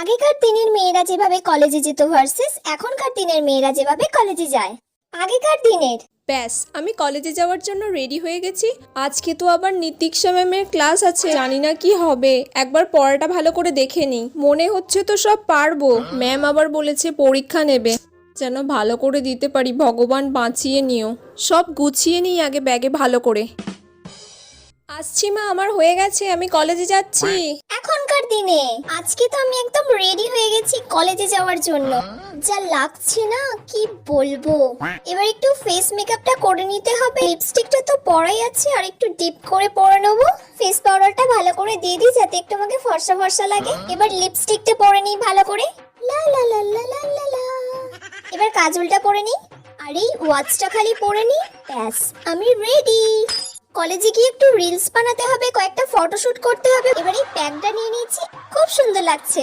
আগেকার দিনের মেয়েরা যেভাবে কলেজে যেত ভার্সেস এখনকার দিনের মেয়েরা যেভাবে কলেজে যায়। আগেকার দিনের ব্যাস আমি কলেজে যাওয়ার জন্য রেডি হয়ে গেছি। আজকে তো আবার নীতিক্ষা ম্যামের ক্লাস আছে, জানি না কি হবে। একবার পড়াটা ভালো করে দেখে নিই, মনে হচ্ছে তো সব পারবো। ম্যাম আবার বলেছে পরীক্ষা নেবে, যেন ভালো করে দিতে পারি, ভগবান বাঁচিয়ে নিও। সব গুছিয়ে নিই আগে ব্যাগে ভালো করে। আসছি মা, আমার হয়ে গেছে, আমি কলেজে যাচ্ছি। এখনকার দিনে আজকে তো আমি একদম রেডি হয়ে গেছি কলেজে যাওয়ার জন্য। যা লাগছে না কি বলবো। এবার একটু ফেস মেকআপটা করে নিতে হবে। লিপস্টিকটা তো পরাই আছে, আর একটু ডিপ করে পরে নেবো। ফেস পাউডারটা ভালো করে দিয়ে দিই যাতে একটু আমাকে ফর্সা ফর্সা লাগে। এবার লিপস্টিকটা পরে নিই ভালো করে। লা লা লা লা লা লা লা। এবার কাজলটা পরে নিই, আর এই ওয়াচটা খালি পরে নিই। ব্যাস আমি রেডি। কলেজে গিয়ে একটু রিলস বানাতে হবে, কয়েকটা ফটোশুট করতে হবে। এবার এই প্যাকটা নিয়ে নিয়েছি, খুব সুন্দর লাগছে।